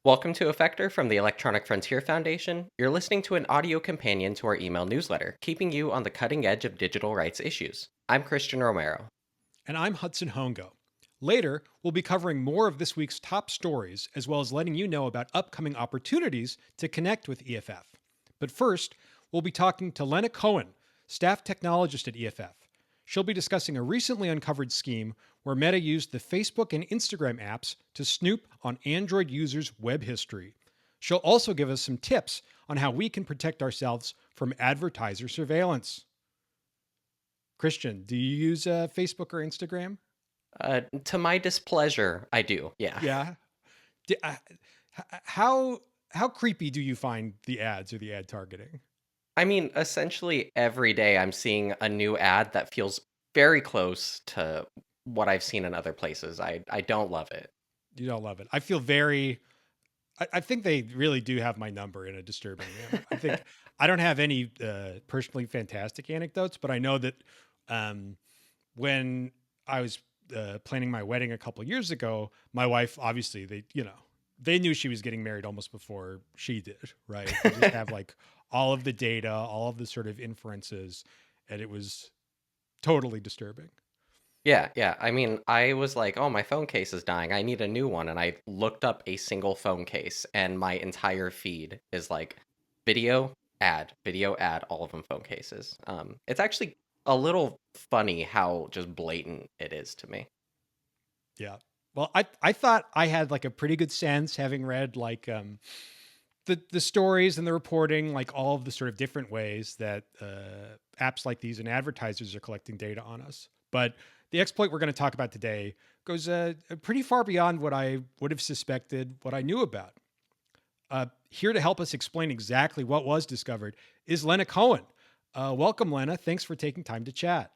Welcome to EFFector from the Electronic Frontier Foundation. You're listening to an audio companion to our email newsletter, keeping you on the cutting edge of digital rights issues. I'm Christian Romero. And I'm Hudson Hongo. Later, we'll be covering more of this week's top stories, as well as letting you know about upcoming opportunities to connect with EFF. But first, we'll be talking to Lena Cohen, staff technologist at EFF. She'll be discussing a recently uncovered scheme where Meta used the Facebook and Instagram apps to snoop on Android users' web history. She'll also give us some tips on how we can protect ourselves from advertiser surveillance. Christian, do you use Facebook or Instagram? To my displeasure, I do. Yeah. Yeah. D- uh, how creepy do you find the ads or the ad targeting? I mean, essentially every day I'm seeing a new ad that feels very close to what I've seen in other places. I don't love it. You don't love it. I feel very. I think they really do have my number in a disturbing manner. I think I don't have any personally fantastic anecdotes, but I know that um, when I was planning my wedding a couple years ago, my wife obviously they knew she was getting married almost before she did, right? They just have like all of the data, all of the sort of inferences, and it was totally disturbing. Yeah. I mean, I was like, oh, my phone case is dying. I need a new one. And I looked up a single phone case, and my entire feed is like video ad, all of them phone cases. It's actually a little funny how just blatant it is to me. Yeah. Well, I thought I had like a pretty good sense having read like the stories and the reporting, like all of the sort of different ways that apps like these and advertisers are collecting data on us. But the exploit we're going to talk about today goes pretty far beyond what I would have suspected, what I knew about. Here to help us explain exactly what was discovered is Lena Cohen. Welcome, Lena. Thanks for taking time to chat.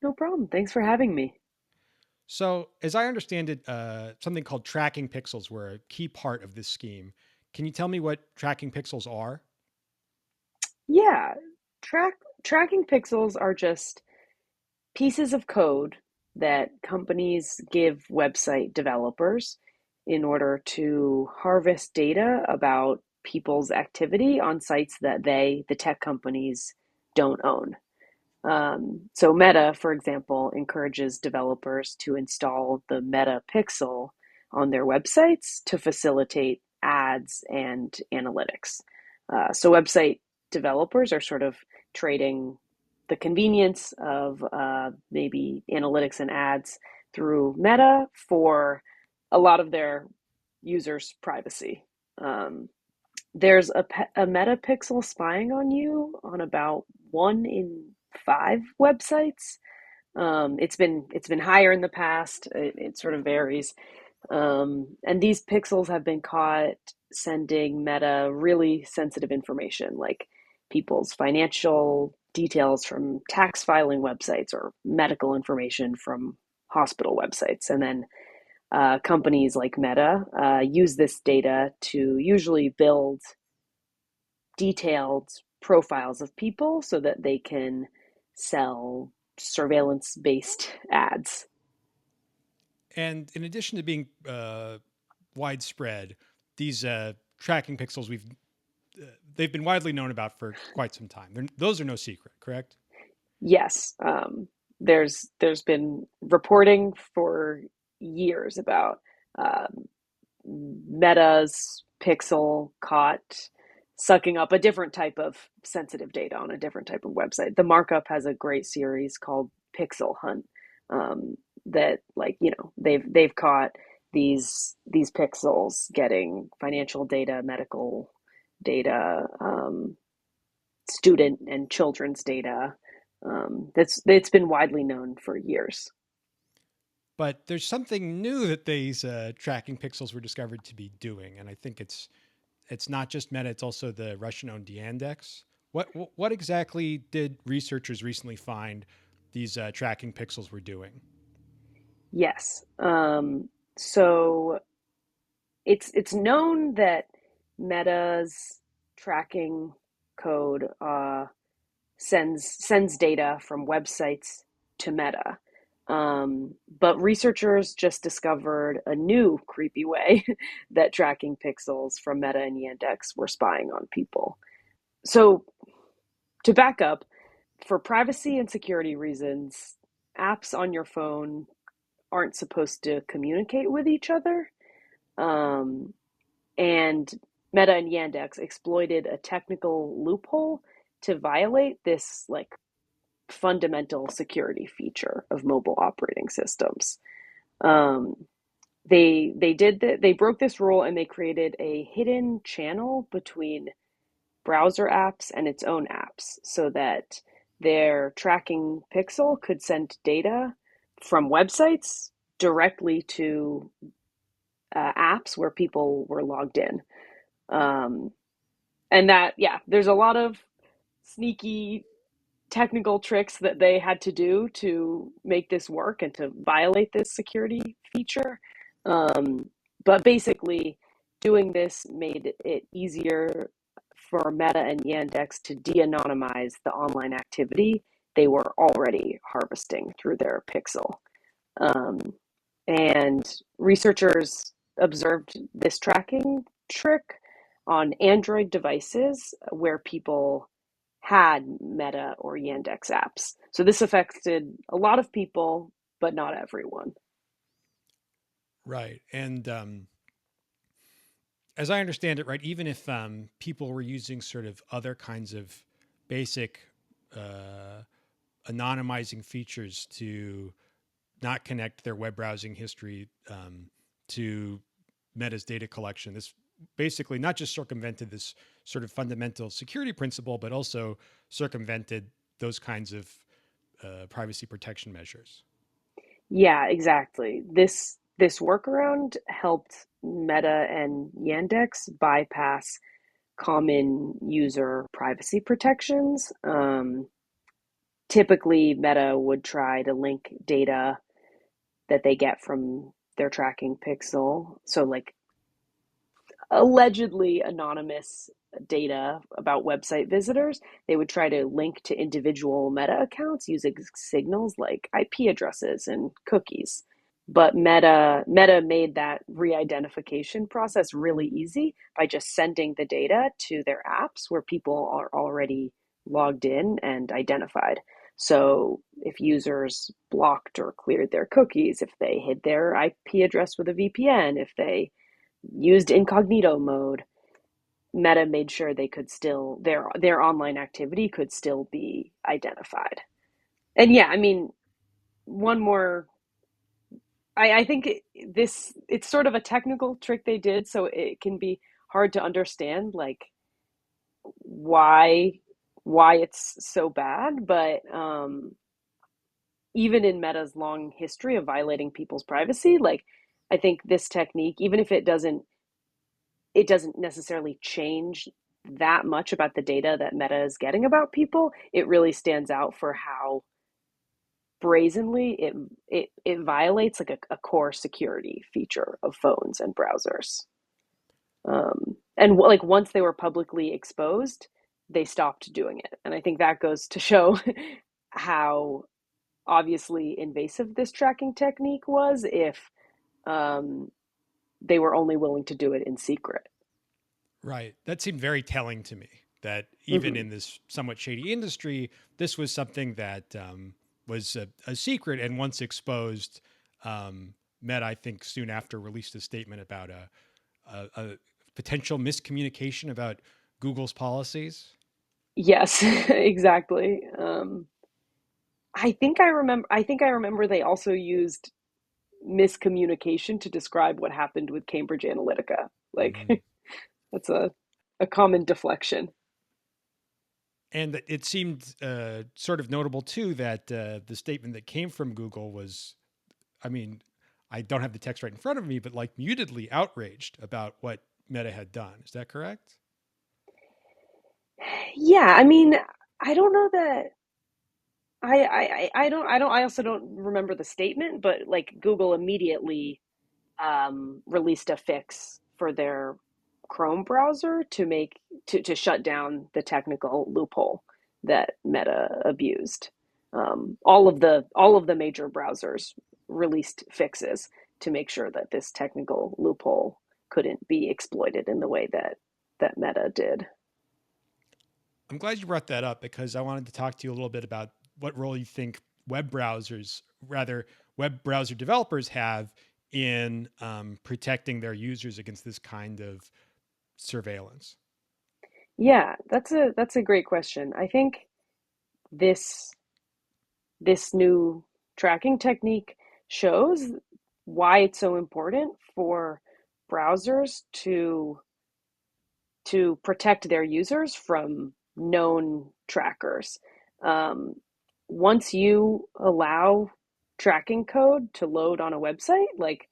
No problem. Thanks for having me. So, as I understand it, something called tracking pixels were a key part of this scheme. Can you tell me what tracking pixels are? Yeah, tracking pixels are just pieces of code that companies give website developers in order to harvest data about people's activity on sites that the tech companies, don't own. So Meta, for example, encourages developers to install the Meta Pixel on their websites to facilitate ads and analytics. So website developers are sort of trading the convenience of maybe analytics and ads through Meta for a lot of their users' privacy. Um, there's a metapixel spying on you on about 1 in 5 websites. It's been higher in the past. It sort of varies. And these pixels have been caught sending Meta really sensitive information, like people's financial details from tax filing websites or medical information from hospital websites. And then companies like Meta use this data to usually build detailed profiles of people so that they can sell surveillance based ads. And in addition to being widespread, these tracking pixels they've been widely known about for quite some time. Those are no secret, correct? Yes, there's been reporting for years about um, Meta's Pixel caught sucking up a different type of sensitive data on a different type of website. The markup has a great series called Pixel Hunt, that, like, they've caught these pixels getting financial data, medical data, student and children's data. It's been widely known for years. But there's something new that these tracking pixels were discovered to be doing, and I think it's not just Meta; it's also the Russian-owned Yandex. What exactly did researchers recently find these tracking pixels were doing? Yes. So it's known that Meta's tracking code sends data from websites to Meta. But researchers just discovered a new creepy way that tracking pixels from Meta and Yandex were spying on people. So, to back up, for privacy and security reasons, apps on your phone aren't supposed to communicate with each other. Um, and Meta and Yandex exploited a technical loophole to violate this like fundamental security feature of mobile operating systems. Um, they did that. They broke this rule and they created a hidden channel between browser apps and its own apps, so that their tracking pixel could send data from websites directly to apps where people were logged in. Um, and that, yeah, there's a lot of sneaky technical tricks that they had to do to make this work and to violate this security feature. Um, but basically, doing this made it easier for Meta and Yandex to de anonymize the online activity they were already harvesting through their pixel. Um, and researchers observed this tracking trick on Android devices where people had Meta or Yandex apps. So this affected a lot of people, but not everyone. Right. And as I understand it, right, even if people were using sort of other kinds of basic uh, anonymizing features to not connect their web browsing history to Meta's data collection, this basically not just circumvented this sort of fundamental security principle, but also circumvented those kinds of privacy protection measures. Yeah, exactly. This workaround helped Meta and Yandex bypass common user privacy protections. Typically, Meta would try to link data that they get from their tracking pixel. So, like allegedly anonymous data about website visitors, they would try to link to individual Meta accounts using signals like IP addresses and cookies. But Meta made that re-identification process really easy by just sending the data to their apps where people are already logged in and identified. So if users blocked or cleared their cookies, if they hid their IP address with a VPN, if they used incognito mode, Meta made sure they could still their online activity could still be identified. And yeah, I mean, one more. I think this it's sort of a technical trick they did, so it can be hard to understand like why why it's so bad. But even in Meta's long history of violating people's privacy, like I think this technique, even if it doesn't necessarily change that much about the data that Meta is getting about people. It really stands out for how brazenly it violates like a core security feature of phones and browsers. And like once they were publicly exposed, they stopped doing it. And I think that goes to show how obviously invasive this tracking technique was if um, they were only willing to do it in secret. Right. That seemed very telling to me that even Mm-hmm. in this somewhat shady industry, this was something that was a secret. And once exposed, Met, I think, soon after released a statement about a potential miscommunication about Google's policies. Yes, exactly. I think I remember they also used miscommunication to describe what happened with Cambridge Analytica. Like Mm. that's a common deflection. And it seemed sort of notable, too, that the statement that came from Google was, I mean, I don't have the text right in front of me, but like mutedly outraged about what Meta had done. Is that correct? Yeah, I mean, I don't know that I also don't remember the statement, but like Google immediately released a fix for their Chrome browser to to shut down the technical loophole that Meta abused. All of the major browsers released fixes to make sure that this technical loophole couldn't be exploited in the way that Meta did. I'm glad you brought that up because I wanted to talk to you a little bit about what role you think web browser developers have in protecting their users against this kind of surveillance. Yeah, that's a great question. I think this this new tracking technique shows why it's so important for browsers to protect their users from known trackers. Um, Once you allow tracking code to load on a website, like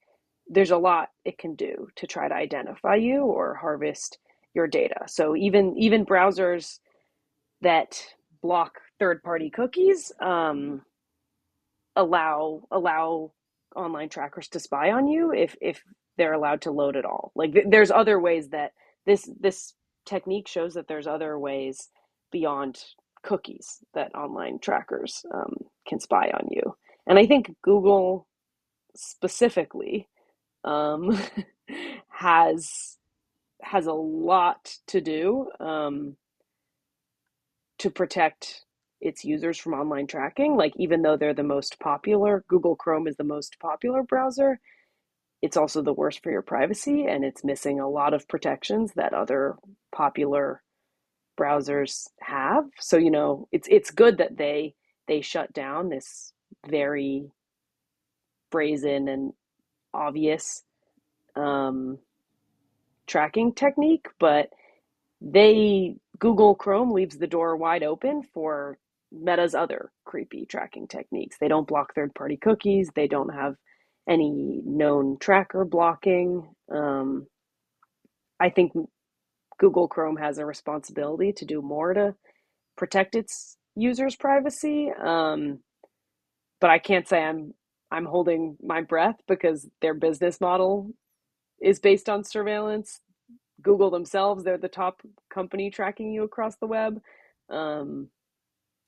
there's a lot it can do to try to identify you or harvest your data. So even browsers that block third-party cookies allow online trackers to spy on you if they're allowed to load at all. Like there's other ways that this technique shows that there's other ways beyond cookies that online trackers can spy on you. And I think Google specifically um, has has a lot to do to protect its users from online tracking. Like even though they're the most popular, Google Chrome is the most popular browser, it's also the worst for your privacy and it's missing a lot of protections that other popular browsers have. So, it's good that they shut down this very brazen and obvious um, tracking technique, but they Google Chrome leaves the door wide open for Meta's other creepy tracking techniques. They don't block third-party cookies. They don't have any known tracker blocking. I think Google Chrome has a responsibility to do more to protect its users' privacy. But I can't say I'm holding my breath because their business model is based on surveillance. Google themselves, they're the top company tracking you across the web. Um,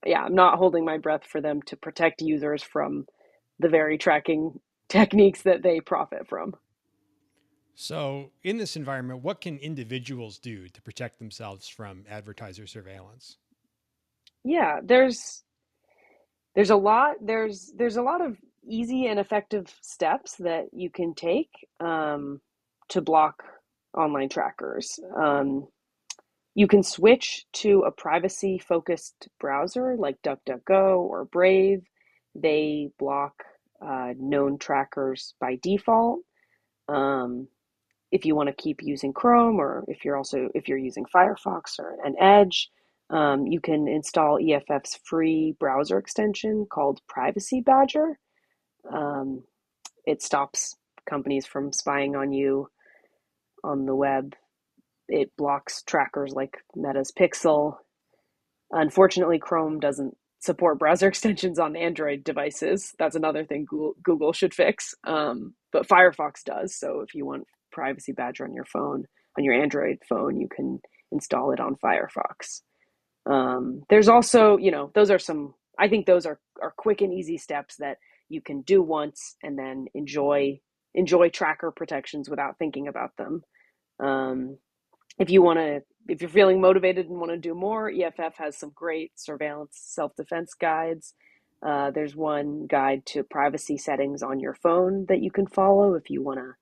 yeah, I'm not holding my breath for them to protect users from the very tracking techniques that they profit from. So, in this environment, what can individuals do to protect themselves from advertiser surveillance? Yeah, there's a lot of easy and effective steps that you can take to block online trackers. You can switch to a privacy focused browser like DuckDuckGo or Brave. They block known trackers by default. Um, if you want to keep using Chrome, or if you're using Firefox or an Edge, you can install EFF's free browser extension called Privacy Badger. Um, it stops companies from spying on you on the web. It blocks trackers like Meta's Pixel. Unfortunately, Chrome doesn't support browser extensions on Android devices. That's another thing Google should fix. But Firefox does. So if you want Privacy Badger on your phone, on your Android phone, you can install it on Firefox. There's also, I think those are quick and easy steps that you can do once and then enjoy tracker protections without thinking about them. Um, if you're feeling motivated and want to do more, EFF has some great surveillance self-defense guides. There's one guide to privacy settings on your phone that you can follow if you want to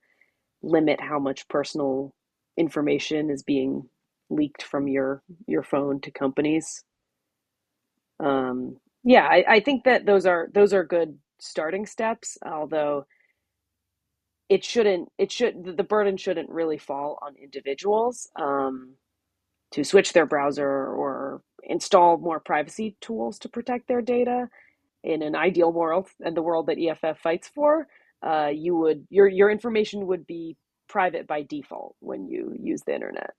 limit how much personal information is being leaked from your phone to companies. Yeah, I think that those are good starting steps, although the burden shouldn't really fall on individuals. To switch their browser or install more privacy tools to protect their data. In an ideal world, and the world that EFF fights for, your information would be private by default when you use the internet.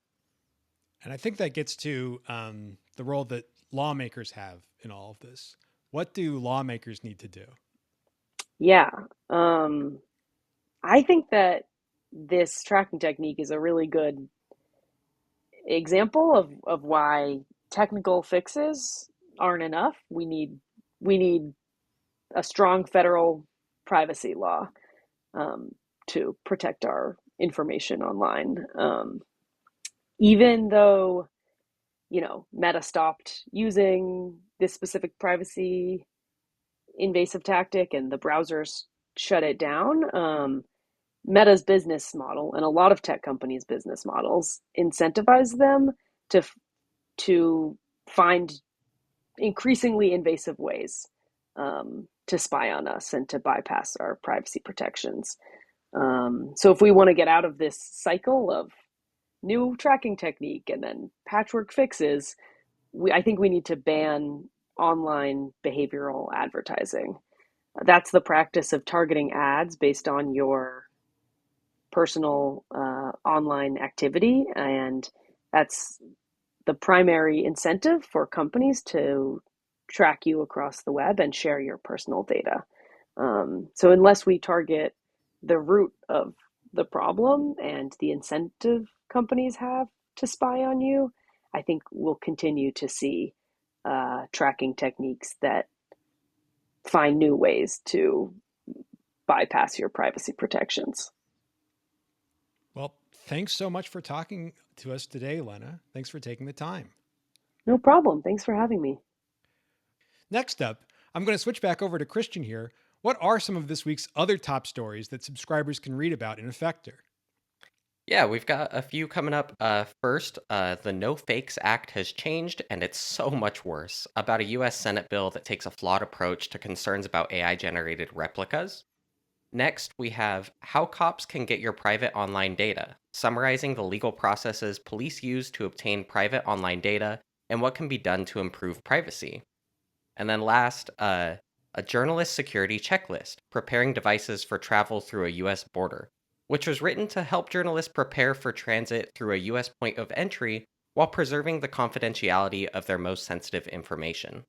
And I think that gets to the role that lawmakers have in all of this. What do lawmakers need to do? Yeah, um, I think that this tracking technique is a really good example of why technical fixes aren't enough. We need we need a strong federal privacy law um, to protect our information online. Even though, Meta stopped using this specific privacy invasive tactic and the browsers shut it down, Meta's business model and a lot of tech companies' business models incentivize them to find increasingly invasive ways to spy on us and to bypass our privacy protections. So if we want to get out of this cycle of new tracking technique and then patchwork fixes, I think we need to ban online behavioral advertising. That's the practice of targeting ads based on your personal online activity, and that's the primary incentive for companies to track you across the web and share your personal data. So unless we target the root of the problem and the incentive companies have to spy on you, I think we'll continue to see tracking techniques that find new ways to bypass your privacy protections. Well, thanks so much for talking to us today, Lena. Thanks for taking the time. No problem. Thanks for having me. Next up, I'm going to switch back over to Christian here. What are some of this week's other top stories that subscribers can read about in EFFector? Yeah, we've got a few coming up. First, the No Fakes Act has changed, and it's so much worse. About a U.S. Senate bill that takes a flawed approach to concerns about AI generated replicas. Next, we have How Cops Can Get Your Private Online Data, summarizing the legal processes police use to obtain private online data and what can be done to improve privacy. And then last, a journalist security checklist, preparing devices for travel through a U.S. border, which was written to help journalists prepare for transit through a U.S. point of entry while preserving the confidentiality of their most sensitive information.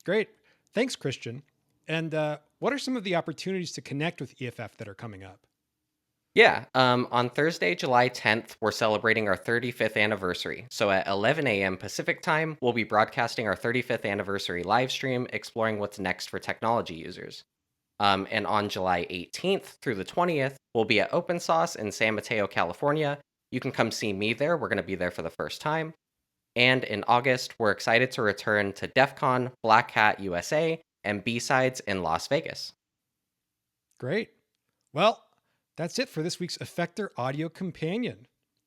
Great. Thanks, Christian. And what are some of the opportunities to connect with EFF that are coming up? Yeah, on Thursday, July 10th, we're celebrating our 35th anniversary. So at 11 a.m. Pacific time, we'll be broadcasting our 35th anniversary live stream, exploring what's next for technology users. And on July 18th through the 20th, we'll be at Open Sauce in San Mateo, California. You can come see me there. We're going to be there for the first time. And in August, we're excited to return to DEF CON, Black Hat USA, and B-Sides in Las Vegas. Great. Well, that's it for this week's EFFector Audio Companion.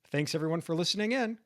Thanks everyone for listening in.